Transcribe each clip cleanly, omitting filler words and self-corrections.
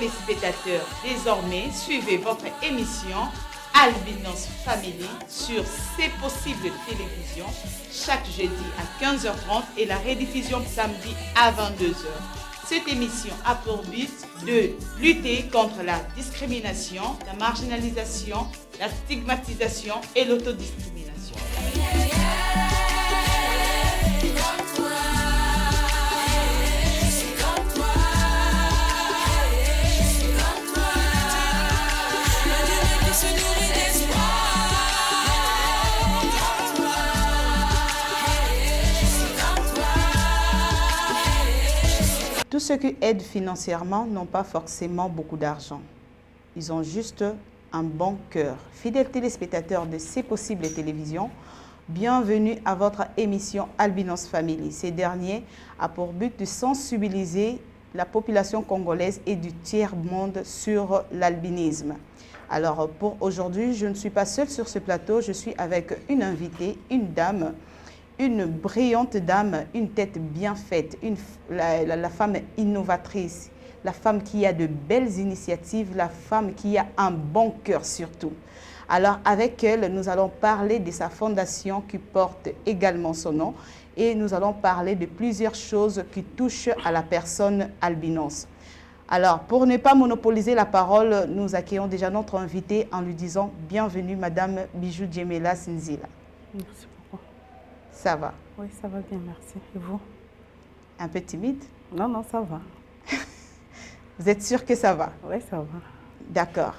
téléspectateurs, désormais, suivez votre émission Albinos Family sur C'est possible télévision chaque jeudi à 15h30 et la rediffusion samedi à 22h. Cette émission a pour but de lutter contre la discrimination, la marginalisation, la stigmatisation et l'autodiscrimination. Tous ceux qui aident financièrement n'ont pas forcément beaucoup d'argent. Ils ont juste un bon cœur. Fidèles téléspectateurs de C'est possible télévision, bienvenue à votre émission Albinos Family. Ces derniers a pour but de sensibiliser la population congolaise et du tiers-monde sur l'albinisme. Alors pour aujourd'hui, je ne suis pas seule sur ce plateau, je suis avec une invitée, une dame, une brillante dame, une tête bien faite, la femme innovatrice, la femme qui a de belles initiatives, la femme qui a un bon cœur surtout. Alors avec elle, nous allons parler de sa fondation qui porte également son nom et nous allons parler de plusieurs choses qui touchent à la personne albinos. Alors pour ne pas monopoliser la parole, nous accueillons déjà notre invitée en lui disant bienvenue Madame Bijou Djemela Sinzila. Merci. Ça va? Oui, ça va bien, merci. Et vous? Un peu timide? Non, non, ça va. Vous êtes sûre que ça va? Oui, ça va. D'accord.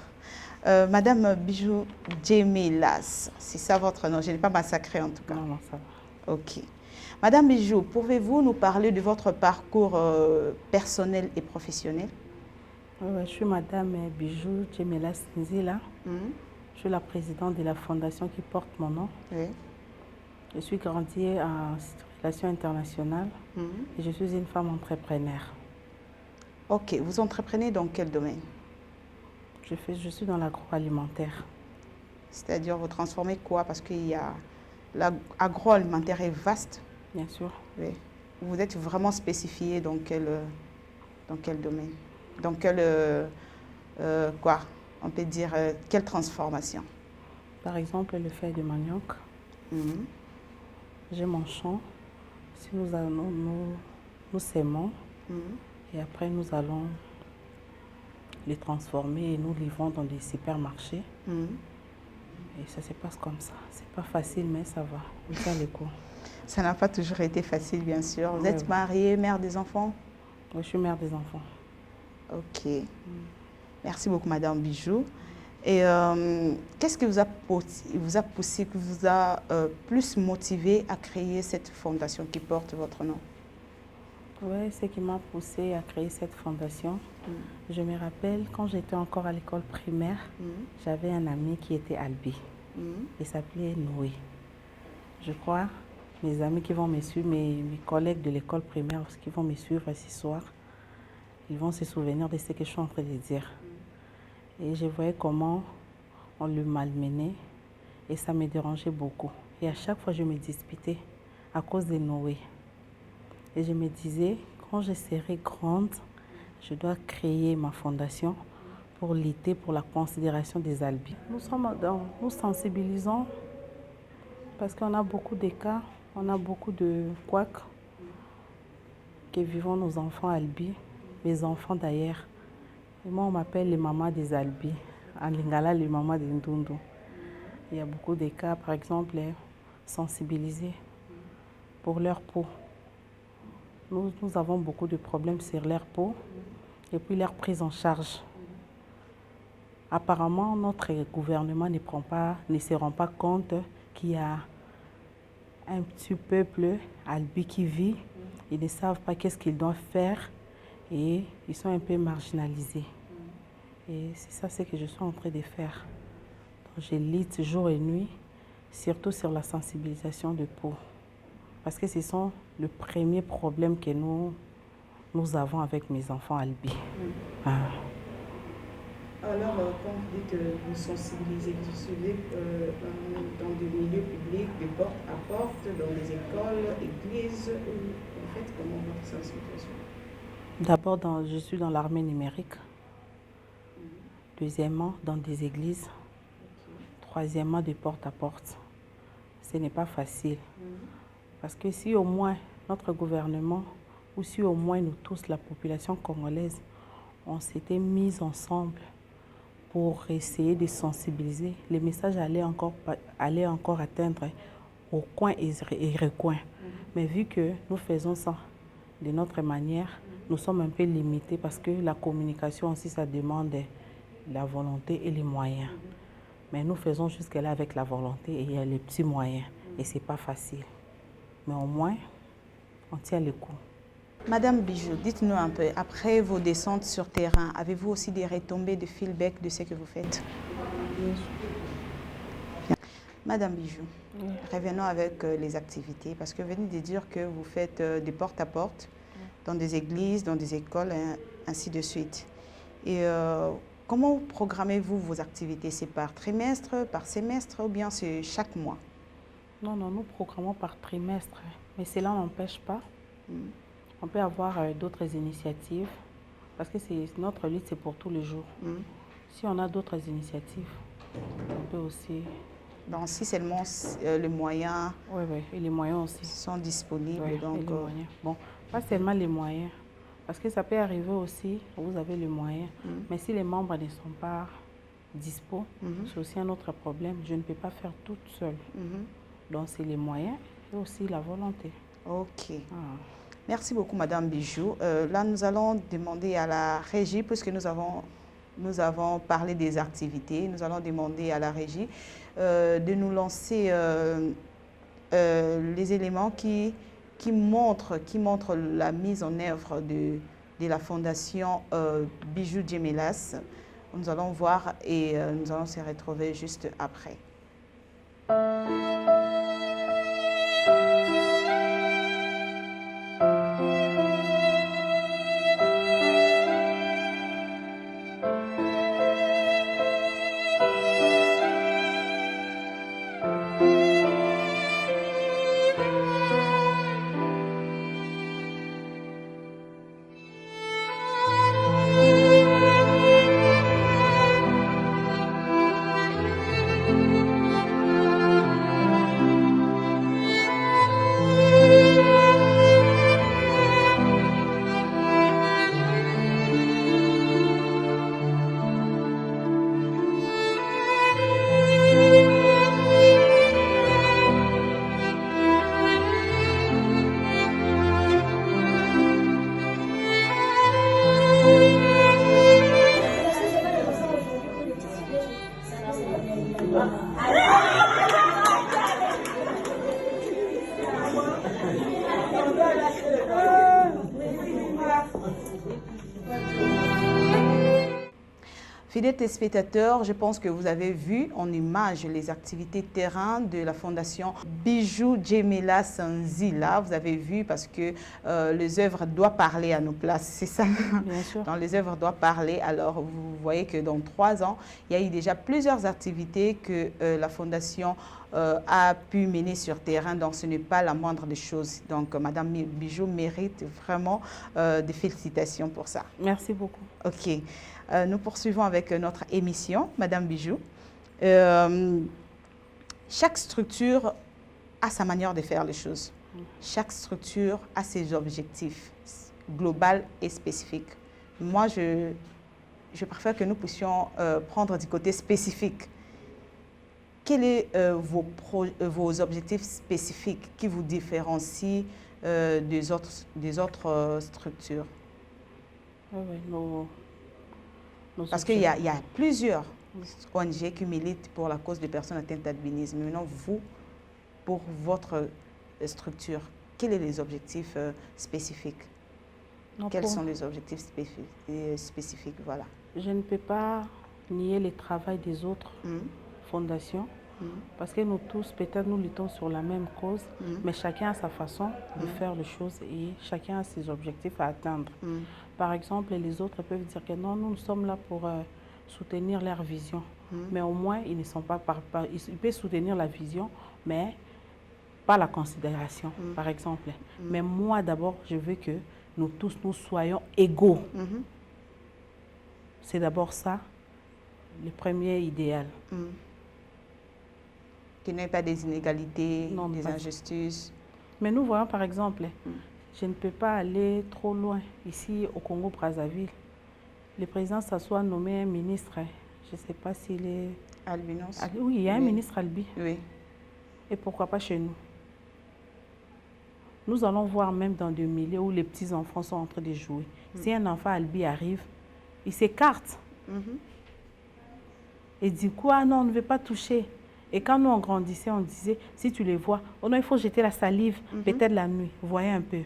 Madame Bijou Djemelas, c'est ça votre nom? Je n'ai pas massacré en tout cas. Non, non, ça va. Ok. Madame Bijou, pouvez-vous nous parler de votre parcours personnel et professionnel? Oui, je suis Madame Bijou Djemelas Nzila. Je suis la présidente de la fondation qui porte mon nom. Oui. Je suis grandie en relations internationales et je suis une femme entrepreneur. Ok, vous entreprenez dans quel domaine? Je suis dans l'agroalimentaire. C'est-à-dire, vous transformez quoi? Parce que l'agroalimentaire est vaste. Bien sûr. Oui. Vous êtes vraiment spécifié dans quel domaine? Dans quel, quoi? On peut dire, quelle transformation? Par exemple, le fait de manioc. J'ai mon champ. Si nous sémons et après nous allons les transformer et nous livrons dans des supermarchés. Et ça se passe comme ça. C'est pas facile, mais ça va. On tient les coups. Ça n'a pas toujours été facile, bien sûr. Vous êtes mariée, mère des enfants? Oui, je suis mère des enfants. Ok. Merci beaucoup, Madame Bijou. Et qu'est-ce qui vous a poussé, qui vous a plus motivé à créer cette fondation qui porte votre nom? Oui, ce qui m'a poussé à créer cette fondation, je me rappelle quand j'étais encore à l'école primaire, j'avais un ami qui était albi. Il s'appelait Noé. Je crois, mes amis qui vont me suivre, mes collègues de l'école primaire qui vont me suivre ce soir, ils vont se souvenir de ce que je suis en train de dire. Et je voyais comment on le malmenait et ça me dérangeait beaucoup. Et à chaque fois, je me disputais à cause de Noé. Et je me disais, quand je serai grande, je dois créer ma fondation pour lutter pour la considération des albis. Nous sensibilisons parce qu'on a beaucoup de cas, on a beaucoup de couacs que vivent nos enfants albis, mes enfants d'ailleurs. Et moi, on m'appelle les mamans des albis. En lingala, les mamans des ndundu. Il y a beaucoup de cas, par exemple, sensibilisés pour leur peau. Nous avons beaucoup de problèmes sur leur peau et puis leur prise en charge. Apparemment, notre gouvernement ne se rend pas compte qu'il y a un petit peuple albi qui vit. Ils ne savent pas qu'est-ce qu'ils doivent faire et ils sont un peu marginalisés. Et c'est ça ce que je suis en train de faire. Donc, je lutte jour et nuit, surtout sur la sensibilisation de peau. Parce que ce sont le premier problème que nous avons avec mes enfants albi. Alors, quand vous dites vous sensibilisez, dans des milieux publics, de porte à porte, dans les écoles, églises, en fait, comment votre sensibilisation? D'abord, je suis dans l'armée numérique. Deuxièmement, dans des églises. Troisièmement, de porte à porte. Ce n'est pas facile. Parce que si au moins notre gouvernement, ou si au moins nous tous, la population congolaise, on s'était mis ensemble pour essayer de sensibiliser, les messages allaient encore atteindre au coin et recoin. Mais vu que nous faisons ça de notre manière, nous sommes un peu limités parce que la communication aussi, ça demande la volonté et les moyens. Mais nous faisons jusque-là avec la volonté et il y a les petits moyens. Et ce n'est pas facile. Mais au moins, on tient le coup. Madame Bijou, dites-nous un peu, après vos descentes sur terrain, avez-vous aussi des retombées de feedback de ce que vous faites? Bien. Madame Bijou, revenons avec les activités, parce que vous venez de dire que vous faites des porte-à-porte dans des églises, dans des écoles, ainsi de suite. Et comment programmez-vous vos activités? C'est par trimestre, par semestre ou bien c'est chaque mois? Non, nous programmons par trimestre, mais cela n'empêche pas. On peut avoir d'autres initiatives, parce que notre lutte, c'est pour tous les jours. Si on a d'autres initiatives, on peut aussi... Donc, si seulement les moyens... Oui, et les moyens aussi. Sont disponibles. Donc, et les moyens. Bon, pas seulement les moyens, parce que ça peut arriver aussi, vous avez les moyens, mais si les membres ne sont pas dispo, c'est aussi un autre problème. Je ne peux pas faire toute seule. Donc, c'est les moyens et aussi la volonté. Ok. Merci beaucoup, Madame Bijou. Là, nous allons demander à la régie, puisque nous avons parlé des activités, nous allons demander à la régie de nous lancer les éléments qui montrent la mise en œuvre de la Fondation Bijou Djemelas. Nous allons voir et nous allons se retrouver juste après. Fidèles téléspectateurs, je pense que vous avez vu en image les activités terrain de la Fondation Bijou Djemelas Nzila. Vous avez vu parce que les œuvres doivent parler à nos places, c'est ça? Bien sûr. Dans les œuvres doivent parler. Alors, vous voyez que dans 3 ans, il y a eu déjà plusieurs activités que la Fondation a pu mener sur terrain. Donc, ce n'est pas la moindre des choses. Donc, Madame Bijou mérite vraiment des félicitations pour ça. Merci beaucoup. OK. Nous poursuivons avec notre émission, Madame Bijou. Chaque structure a sa manière de faire les choses. Chaque structure a ses objectifs globaux et spécifiques. Moi, je préfère que nous puissions prendre du côté spécifique. Quels sont vos objectifs spécifiques qui vous différencient des autres structures? Oui, parce qu'il y a plusieurs ONG qui militent pour la cause des personnes atteintes d'albinisme. Maintenant, vous, pour votre structure, quels sont les objectifs spécifiques? Quels sont les objectifs spécifiques? Voilà. Je ne peux pas nier le travail des autres fondations, parce que nous tous, peut-être, nous luttons sur la même cause, mais chacun a sa façon de faire les choses et chacun a ses objectifs à atteindre. Par exemple, les autres peuvent dire que non, nous sommes là pour soutenir leur vision. Mais au moins, ils ne sont pas ils peuvent soutenir la vision, mais pas la considération, par exemple. Mais moi, d'abord, je veux que nous tous, nous soyons égaux. C'est d'abord ça le premier idéal. Qu'il n'y ait pas des inégalités, Non, des pas. injustices. Mais nous voyons par exemple, je ne peux pas aller trop loin ici au Congo-Brazzaville. Le président s'assoit nommé un ministre. Je ne sais pas s'il est... Albinos. Oui, il y a un ministre Albi. Oui. Et pourquoi pas chez nous? Nous allons voir même dans des milieux où les petits-enfants sont en train de jouer. Si un enfant Albi arrive, il s'écarte. Et dit quoi? Non, on ne veut pas toucher. Et quand nous on grandissait, on disait, si tu les vois, oh non, il faut jeter la salive, peut-être la nuit. Voyez un peu.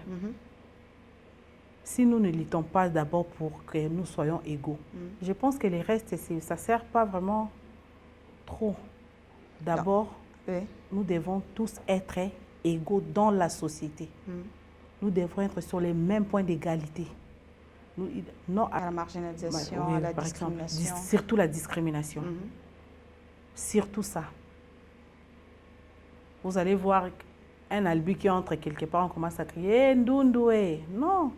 Si nous ne luttons pas d'abord pour que nous soyons égaux, je pense que les restes, ça ne sert pas vraiment trop. D'abord, nous devons tous être égaux dans la société. Nous devons être sur les mêmes points d'égalité. Non à la marginalisation, oui, à la par exemple, discrimination. surtout la discrimination. Surtout ça. Vous allez voir un Albi qui entre quelque part, on commence à crier « Ndundoué ». Non.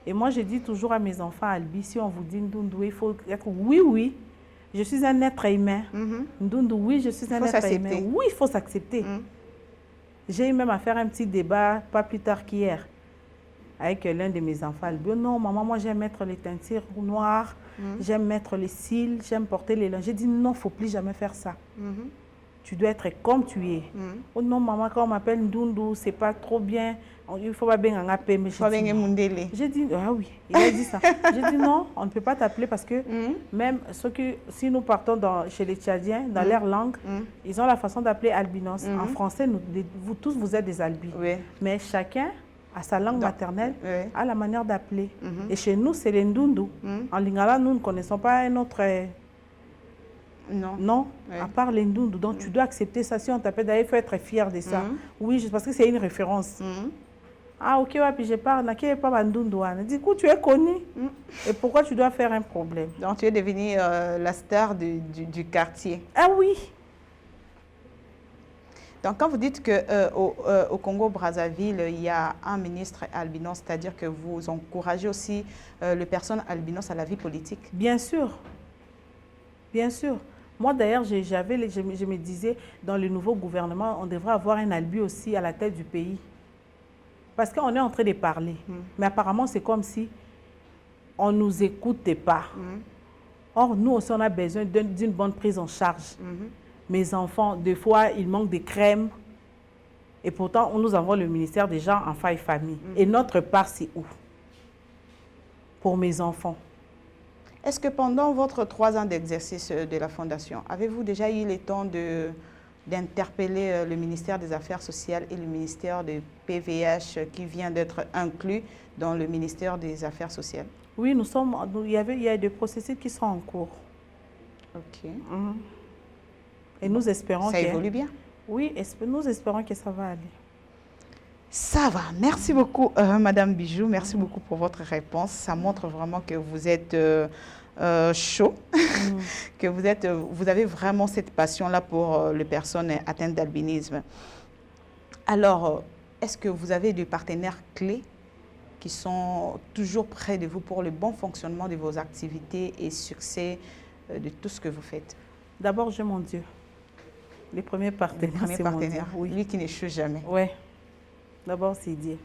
Et moi, je dis toujours à mes enfants Albi, si on vous dit Ndundoué, il faut être « oui, oui, je suis un être humain ». Ndundou, oui, je suis un être humain. Oui, il faut s'accepter. J'ai eu même à faire un petit débat, pas plus tard qu'hier, avec l'un de mes enfants. Albi, non, maman, moi, j'aime mettre les teintures noires, j'aime mettre les cils, j'aime porter les linges. J'ai dit non, il ne faut plus jamais faire ça. Tu dois être comme tu es. Oh non, maman, quand on m'appelle Ndundou, c'est pas trop bien. Il ne faut pas bien en appeler. J'ai dit, ah oui, il a dit ça. J'ai dit non, on ne peut pas t'appeler parce que même si nous partons chez les Tchadiens, dans leur langue, ils ont la façon d'appeler albinos. En français, vous tous, vous êtes des albis. Mais chacun, à sa langue maternelle, a la manière d'appeler. Et chez nous, c'est les Ndundou. En lingala, nous ne connaissons pas un autre... Non, à part les Ndundou. Donc, tu dois accepter ça. Si on t'appelle d'ailleurs, il faut être fier de ça. Oui, parce que c'est une référence. Ah, ok, ouais, puis je parle. N'a pas Ndundou. Du coup, tu es connu. Et pourquoi tu dois faire un problème? Donc, tu es devenue la star du quartier. Ah oui. Donc, quand vous dites qu'au Congo-Brazzaville, il y a un ministre albinos, c'est-à-dire que vous encouragez aussi les personnes albinos à la vie politique? Bien sûr. Bien sûr. Moi, d'ailleurs, je me disais, dans le nouveau gouvernement, on devrait avoir un Albi aussi à la tête du pays. Parce qu'on est en train de parler. Mais apparemment, c'est comme si on ne nous écoutait pas. Or, nous aussi, on a besoin d'une bonne prise en charge. Mes enfants, des fois, ils manquent de crème. Et pourtant, on nous envoie le ministère des gens en faille famille. Et notre part, c'est où? Pour mes enfants. Est-ce que pendant votre 3 ans d'exercice de la Fondation, avez-vous déjà eu le temps d'interpeller le ministère des Affaires sociales et le ministère de PVH qui vient d'être inclus dans le ministère des Affaires sociales? Oui, il y a des processus qui sont en cours. Ok. Et nous espérons ça évolue bien? Oui, nous espérons que ça va aller. Ça va. Merci beaucoup, Madame Bijou. Merci beaucoup pour votre réponse. Ça montre vraiment que vous êtes chaud, que vous avez vraiment cette passion-là pour les personnes atteintes d'albinisme. Alors, est-ce que vous avez des partenaires clés qui sont toujours près de vous pour le bon fonctionnement de vos activités et succès de tout ce que vous faites? D'abord, j'ai mon Dieu. Les premiers partenaires, c'est mon Dieu. Oui. Lui qui n'échoue jamais. Oui. D'abord, c'est Dieu.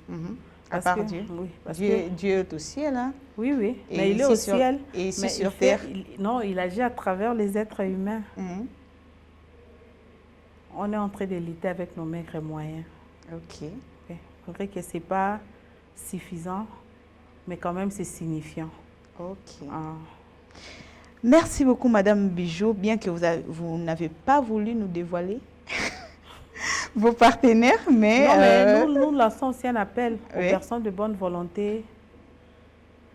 À part Dieu? Oui. Dieu est au ciel. Hein? Oui, oui. Et mais il est au ciel. Et ici sur terre? Non, il agit à travers les êtres humains. On est en train de lutter avec nos maigres moyens. Ok. Malgré que ce n'est pas suffisant, mais quand même, c'est signifiant. Ok. Merci beaucoup, Madame Bijou, bien que vous n'avez pas voulu nous dévoiler vos partenaires, mais... Non, mais nous lançons aussi un appel aux personnes de bonne volonté,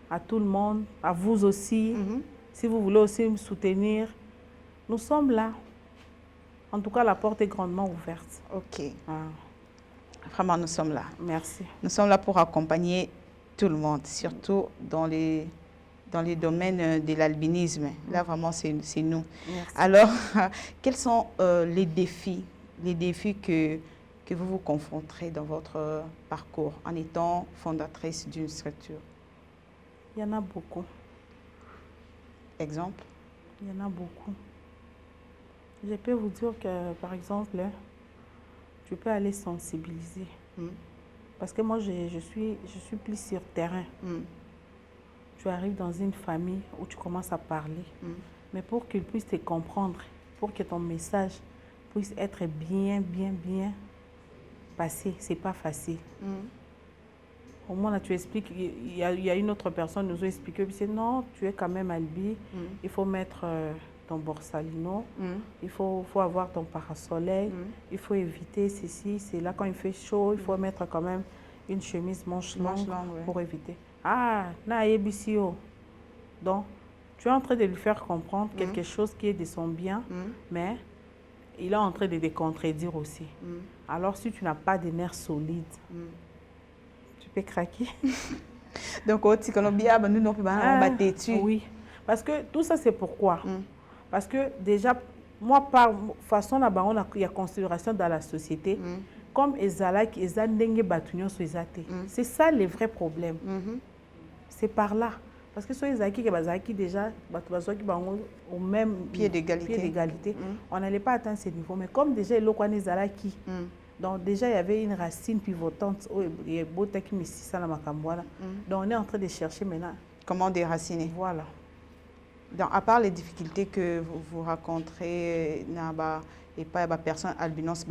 à tout le monde, à vous aussi. Si vous voulez aussi me soutenir, nous sommes là. En tout cas, la porte est grandement ouverte. Ok. Vraiment, nous sommes là. Merci. Nous sommes là pour accompagner tout le monde, surtout dans les domaines de l'albinisme. Là, vraiment, c'est nous. Merci. Alors, quels sont les défis que vous vous confronterez dans votre parcours en étant fondatrice d'une structure? Il y en a beaucoup. Exemple? Il y en a beaucoup. Je peux vous dire que, par exemple, tu peux aller sensibiliser. Parce que moi, je suis plus sur terrain. Tu arrives dans une famille où tu commences à parler. Mais pour qu'ils puissent te comprendre, pour que ton message puisse être bien passé, ce n'est pas facile. Au moins, là, tu expliques, il y a une autre personne qui nous a expliqué, puis c'est non, tu es quand même Albi, il faut mettre ton borsalino, il faut avoir ton parasoleil, il faut éviter ceci, c'est là quand il fait chaud, il faut mettre quand même une chemise manche longue pour éviter. Ah, na ebisio. Donc, tu es en train de lui faire comprendre quelque chose qui est de son bien, mais il est en train de te contredire aussi. Alors, si tu n'as pas de nerfs solides, tu peux craquer. Donc, oui, parce que tout ça, c'est pourquoi. Parce que déjà, moi, par façon, il y a considération dans la société, comme Ezalaki, c'est ça le vrai problème. C'est par là. Parce que sur Ezalaki, déjà, au même pied d'égalité, on n'allait pas atteindre ce niveau. Mais comme déjà, il y a Ezalaki, donc déjà, il y avait une racine pivotante. Donc, on est en train de chercher maintenant. Comment déraciner? Voilà. Donc, à part les difficultés que vous rencontrez, et pas les personnes albinos,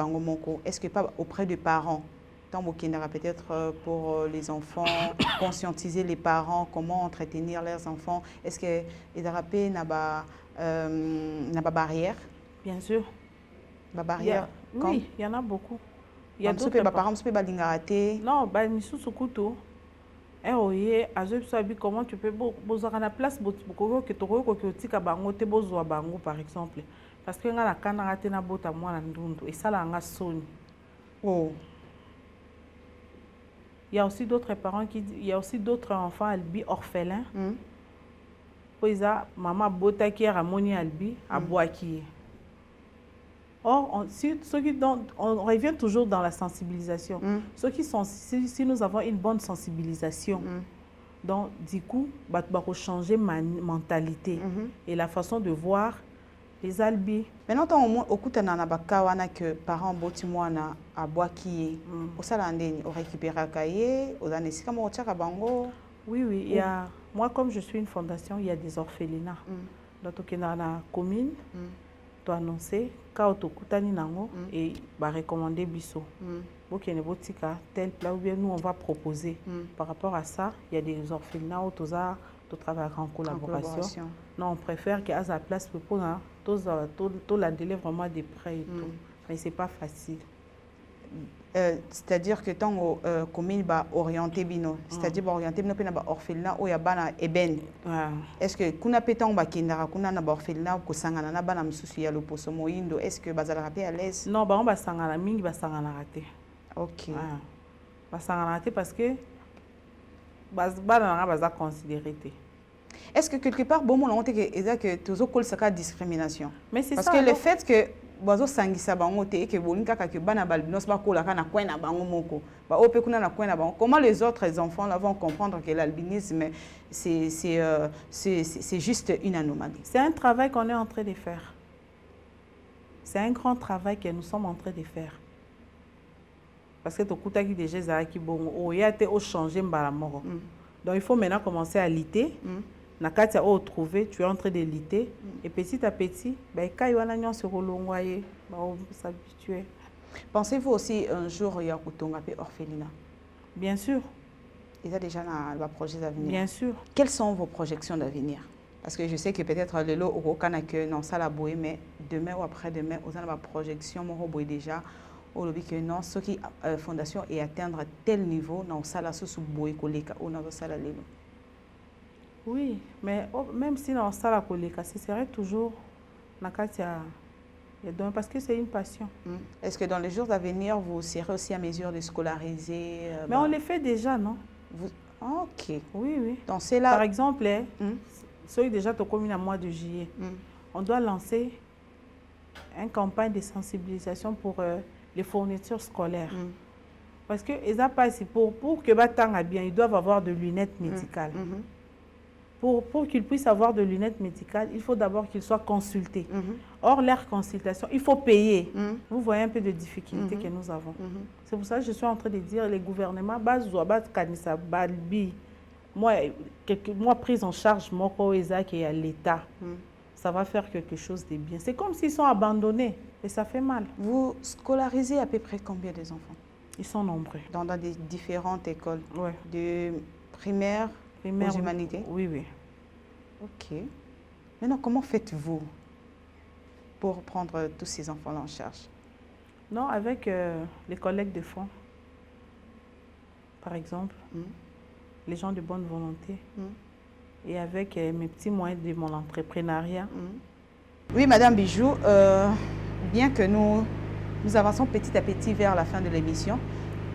est-ce que pas auprès des parents, peut-être pour les enfants, conscientiser les parents, comment entretenir leurs enfants, est-ce que les Arabes n'ont pas barrière? Bien sûr. La barrière? Oui, il y en a beaucoup. Il y a d'autres parents qui peuvent non, comment tu peux avoir la place par exemple. Parce que il y a aussi d'autres parents il y a aussi d'autres enfants albi orphelins. Maman bota qui ramoni albi à boaki. Or, on revient toujours dans la sensibilisation. Si nous avons une bonne sensibilisation, donc du coup, on va changer ma mentalité et la façon de voir les albis. Maintenant, au coup de que parents botimwana à boaki, au salandé, au récupérer cahier, au danesi comme au bango. Oui, il y a. Moi, comme je suis une fondation, il y a des orphelinats. Donc, dans la commune, tu annoncer quand tu kutani nango et va recommander biso. Tel plat ou bien nous on va proposer. Par rapport à ça, il y a des orphelinats où tu travailles en collaboration. Non, on préfère qu'à sa place pour la délai vraiment des prêts et tout. Mais c'est pas facile. C'est-à-dire que tant commune va orienter bino, c'est-à-dire orienter bino pena ba orphelinat ou ya bana eben. Est-ce que kuna pétan ba kindara kuna na ba orphelinat ko sangana na bana msusu ya loposo moindo, est-ce que bazala rapé à l'aise? Non, ba on ba sangana mingi ba sangana raté. OK. Ba sangana raté parce que bana na baza considéré. Est-ce que quelque part bon on que toujours col saka discrimination? Mais c'est parce ça. Parce que le fait que bazo sangisa bango te que bolinga ka que bana balbinos ba kola kana kwena bango moko ba ope kuna na kwena bango, comment les autres enfants là vont comprendre que l'albinisme c'est juste une anomalie? C'est un travail qu'on est en train de faire. C'est un grand travail que nous sommes en train de faire. Parce que tokuta ki déjà za ki bongo o ya te o changer mbala moko. Donc il faut maintenant commencer à lutter. Nakatia o trouver, tu es en train de lutter et petit à petit, s'habituer. Pensez-vous aussi un jour il y a orphelinat? Bien sûr. Il y a déjà un projet d'avenir. Bien sûr. Quelles sont vos projections d'avenir? Parce que je sais que peut-être le lot au Canada non ça la bouée, mais demain ou après-demain, vous avez ma projection mon déjà au lobby que non ce qui fondation est atteindre tel niveau non ça la sous bouée koleka ou non ça la lelo. Oui, mais même si dans ça la koleka, ce serait toujours nakatia parce que c'est une passion. Est-ce que dans les jours à venir vous serez aussi à mesure de scolariser? Mais on le fait déjà, non? OK. Oui. Donc c'est là. Par exemple, soyez déjà au commune à mois de juillet. On doit lancer une campagne de sensibilisation pour les fournitures scolaires. Parce que pour que Batanga bien, ils doivent avoir de lunettes médicales. Pour qu'ils puissent avoir de lunettes médicales, il faut d'abord qu'ils soient consultés. Or, leur consultation, il faut payer. Vous voyez un peu de difficultés que nous avons. C'est pour ça que je suis en train de dire, les gouvernements, moi, prise en charge, moi, et à l'État, ça va faire quelque chose de bien. C'est comme s'ils sont abandonnés et ça fait mal. Vous scolarisez à peu près combien des enfants? Ils sont nombreux. Dans des différentes écoles? Oui. De primaire aux humanités? Oui, oui. Ok. Maintenant, comment faites-vous pour prendre tous ces enfants-là en charge? Non, avec les collègues de fonds, par exemple, les gens de bonne volonté, et avec mes petits moyens de mon entrepreneuriat. Oui, Madame Bijou, bien que nous avançons petit à petit vers la fin de l'émission,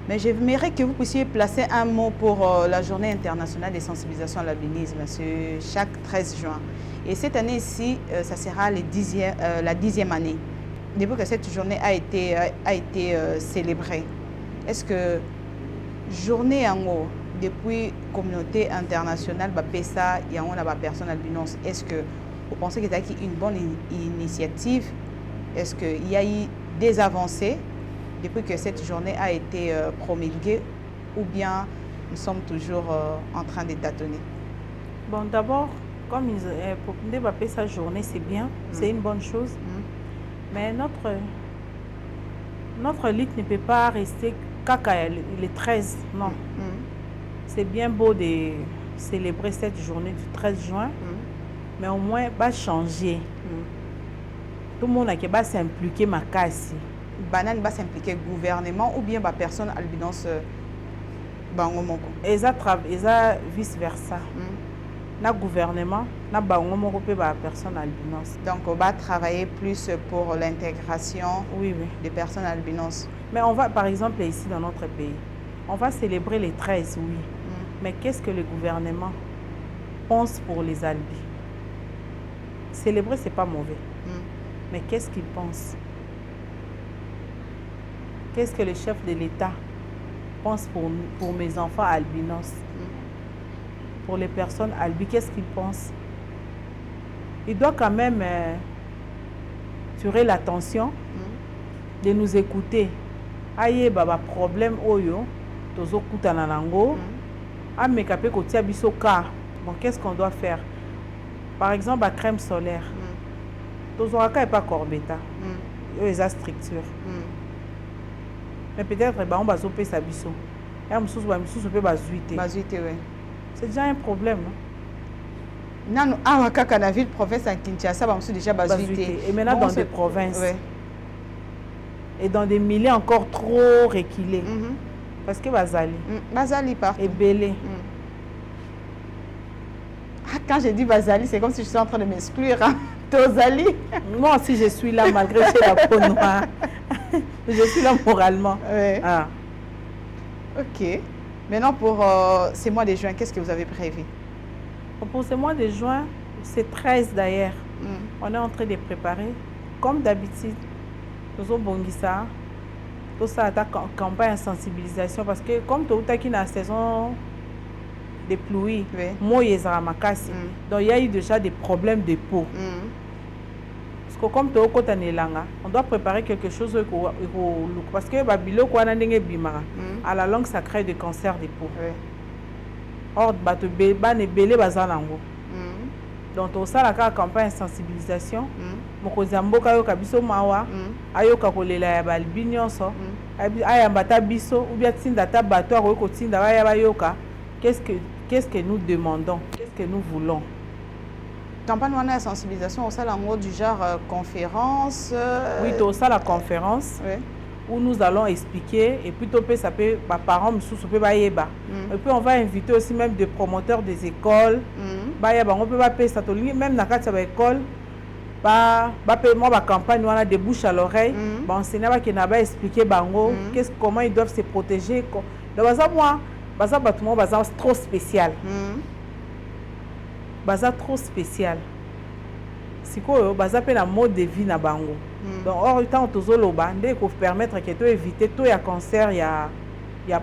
mais j'aimerais que vous puissiez placer un mot pour la Journée internationale de sensibilisation à l'albinisme, chaque 13 juin. Et cette année-ci, ça sera la 10e année, depuis que cette journée a été célébrée. Est-ce que journée en haut, depuis la communauté internationale, PESA, il y a une personne albinos, est-ce que vous pensez que c'est une bonne initiative? Est-ce qu'il y a eu des avancées depuis que cette journée a été promulguée, ou bien nous sommes toujours en train de tâtonner? Bon, d'abord, comme pour appeler sa journée, c'est bien, c'est une bonne chose. Mais notre lutte ne peut pas rester qu'à les 13, non. C'est bien beau de célébrer cette journée du 13 juin, mais au moins, va changer. Tout le monde va s'impliquer ma casse. Banane va s'impliquer gouvernement ou bien personne albinos bangomoko. Et ça vice versa. Na gouvernement, na bangomoko pe personne albinos. Donc on va travailler plus pour l'intégration des personnes albinos. Mais on va, par exemple, ici dans notre pays, on va célébrer les 13, oui. Mais qu'est-ce que le gouvernement pense pour les albis? Célébrer, c'est pas mauvais. Mais qu'est-ce qu'il pense? Qu'est-ce que le chef de l'État pense pour mes enfants albinos? Pour les personnes albies, qu'est-ce qu'il pense? Il doit quand même tirer l'attention de nous écouter. Aïe, baba problème oyo, tozo kutana nango, amekape kotia biso ka. Bon, qu'est-ce qu'on doit faire? Par exemple, la crème solaire. Tozo raka et pas corbeta. Les structures. Mais peut-être on va zoper sa biso. C'est déjà un problème. Non, la ville province à Kinshasa, c'est déjà bazuité. Et maintenant dans des provinces. Et dans des milliers encore trop reculés. Parce que Bazali. Bazali partout. Et Belé. Quand je dis Bazali, c'est comme si je suis en train de m'exclure. Tozali. Moi aussi, je suis là malgré que j'ai la peau noire. Je suis là moralement. Ouais. Ah. Ok. Maintenant, pour ces mois de juin, qu'est-ce que vous avez prévu? Pour ce mois de juin, c'est 13 d'ailleurs. On est en train de préparer, comme d'habitude, nous avons bongisa, tout ça attaque campagne de sensibilisation parce que comme tout est dans la saison des pluies, moi il y a donc il y a eu déjà des problèmes de peau. Parce que comme tout on doit préparer quelque chose parce que à la longue ça crée des cancers de peau. Or donc tout ça la campagne de sensibilisation. Mokozi mboka yo kabiso mawa ayoka kolela ya balbi nyonso ayambata biso ou bien tinda ta bato ko tinda ba ya bayoka. Qu'est-ce que nous demandons? Qu'est-ce que nous voulons? Campagne de sensibilisation au sein du genre conférence. Oui, tout ça la conférence où nous allons expliquer et puis ça peut parents sous peut ba yeba. Et puis on va inviter aussi même des promoteurs des écoles. Ba yeba on peut pas payer ça même na kati ba école. Moi la campagne on a des bouches à l'oreille. Enseignant qui n'a pas expliqué bango comment ils doivent se protéger. Donc ça moi baza batuma baza trop spécial. Baza trop spécial. Sikoyo baza pe na mode de vie na bango. Donc or temps tozoloba ndé ko permettre que to éviter tout ya cancer ya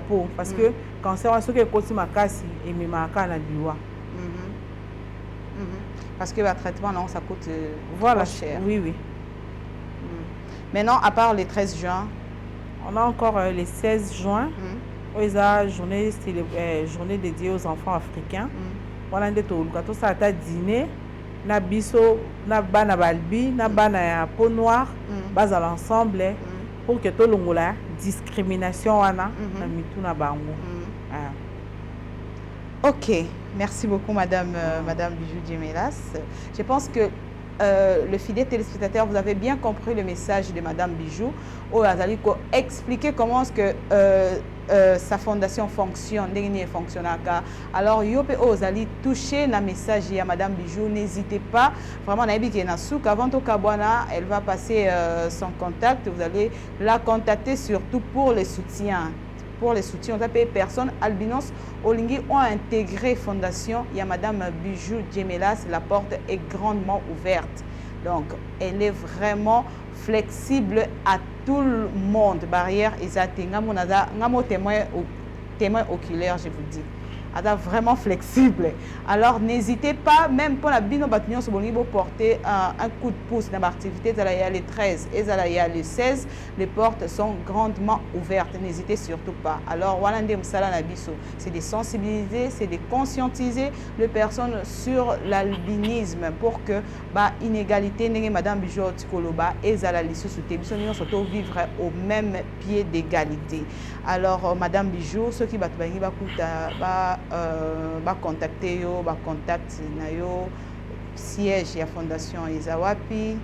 peau parce que cancer ce que koti makasi et mimaka na liwa. Parce que le traitement, non, ça coûte voilà, trop cher. Oui, oui. Maintenant, à part les 13 juin, on a encore les 16 juin, la journée dédiée aux enfants africains. Voilà, on a un dîner, na biso, na bana balbi, na bana peau noire, bas à l'ensemble pour que tout le monde la discrimination wana na mitu na bango. Ok, merci beaucoup Madame Bijou Djemelas. Je pense que le fidèle téléspectateur, vous avez bien compris le message de Madame Bijou. Où elle a expliqué comment est-ce que sa fondation fonctionne, alors yope ozali toucher na message à Madame Bijou, n'hésitez pas vraiment avant tout kabwana, elle va passer son contact, vous allez la contacter surtout pour les soutiens. Pour les soutiens, on appelle personnes albinos Olingi ont intégré fondation. Il y a Madame Bijou Djemelas, la porte est grandement ouverte. Donc, elle est vraiment flexible à tout le monde. Barrière, témoin oculaire, je vous dis. Elle est vraiment flexible. Alors, n'hésitez pas, même pour la bino batunion, si vous porter un coup de pouce dans l'activité, il y a les 13 et il y a les 16, les portes sont grandement ouvertes. N'hésitez surtout pas. Alors, c'est de sensibiliser, c'est de conscientiser les personnes sur l'albinisme pour que l'inégalité, Madame Bijou Tikoloba et Zalali surtout vivre au même pied d'égalité. Alors, Madame Bijou, ceux qui contacter yo, contact na yo, siège ya fondation Ezawapi.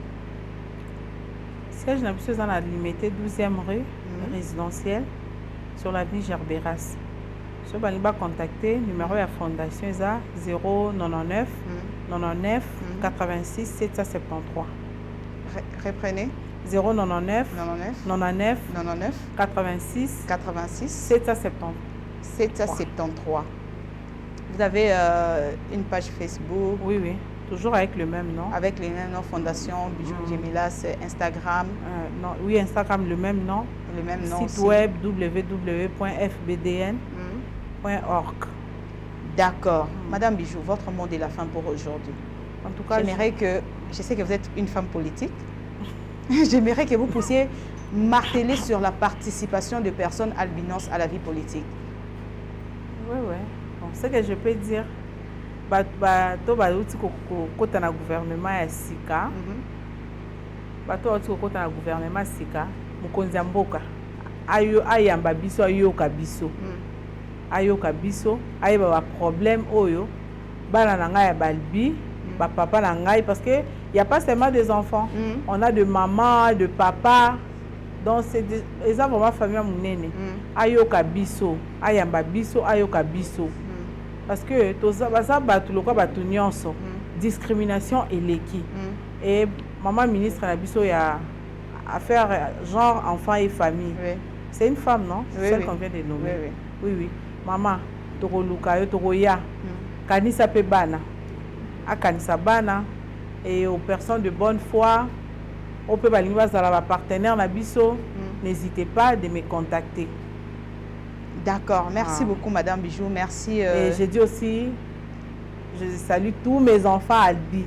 Siège na biso dans la limité 12e rue résidentielle sur l'avenue Gerberas. So bani ba contacter numéro ya fondation eza 099 99 86 773. Reprenez. 099 99 86 773. 773. Vous avez une page Facebook? Oui, oui. Toujours avec le même nom. Avec le même nom, Fondation Bijou Djemelas, Instagram? Non, oui, Instagram, le même nom. Le même nom Site aussi. web www.fbdn.org. D'accord. Madame Bijou, votre mot de la fin pour aujourd'hui. En tout cas, je sais que vous êtes une femme politique. J'aimerais que vous puissiez marteler sur la participation des personnes albinos à la vie politique. Oui, oui. Bon, ce que je peux dire, bato kota na gouvernement ya sika, bato kota na gouvernement sika, mokonzi ya mboka ayamba biso ayoka biso, ayeba ba problème oyo bana na ngai ya balbi, ba papa na ngai, parce que il y a pas seulement des enfants, on a de maman, de papa. Donc c'est vraiment famille munene. Ayoka biso, ayamba biso, ayoka biso. Parce que toza batu lokwa batu nyonso, discrimination eleki. Et maman ministre na biso ya affaire genre enfant et famille. C'est une femme, non? Celle qu'on vient de nommer. Oui, oui. Maman, toko luka yo toko ya. Kanisa pe bana. Akanisa bana et aux personnes de bonne foi. On peut ba partenaire na biso, n'hésitez pas de me contacter. D'accord, merci beaucoup Madame Bijou, merci. Et je dis aussi, je salue tous mes enfants albi.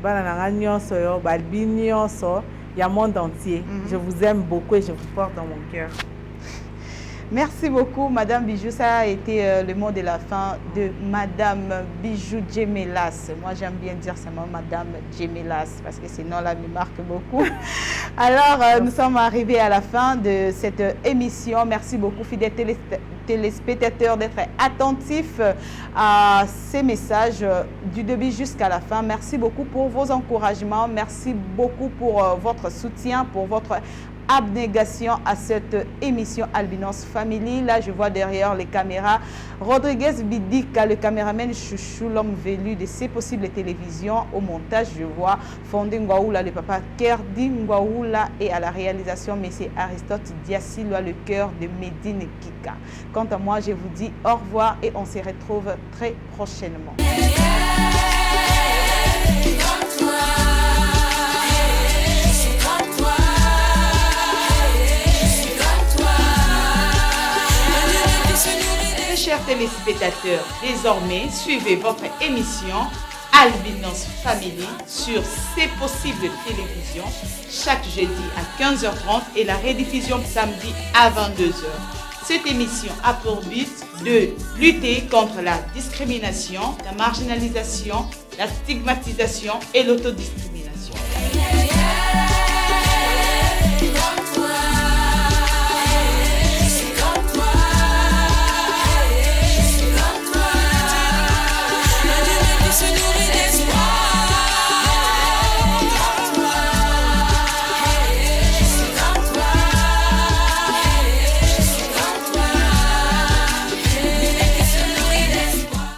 Bana nyonso yo, balbi nyonso, il y a le monde entier. Je vous aime beaucoup et je vous porte dans mon cœur. Merci beaucoup, Madame Bijou. Ça a été le mot de la fin de Madame Bijou Djemelas. Moi, j'aime bien dire seulement Madame Djemelas parce que sinon, là, me marque beaucoup. Alors, nous sommes arrivés à la fin de cette émission. Merci beaucoup, fidèles téléspectateurs, d'être attentifs à ces messages du début jusqu'à la fin. Merci beaucoup pour vos encouragements. Merci beaucoup pour votre soutien, pour votre abnégation à cette émission Albinos Family. Là, je vois derrière les caméras Rodriguez Bidika, le caméraman chouchou, l'homme velu de C'est Possible Télévision. Au montage, je vois Fondé Ngwaoula, le papa Kerdi Ngwaoula, et à la réalisation, monsieur Aristote Diassilwa, le cœur de Medine Kika. Quant à moi, je vous dis au revoir et on se retrouve très prochainement. Chers téléspectateurs, désormais, suivez votre émission Albinos Family sur C'est possible télévision chaque jeudi à 15h30 et la rediffusion samedi à 22h. Cette émission a pour but de lutter contre la discrimination, la marginalisation, la stigmatisation et l'autodiscrimination.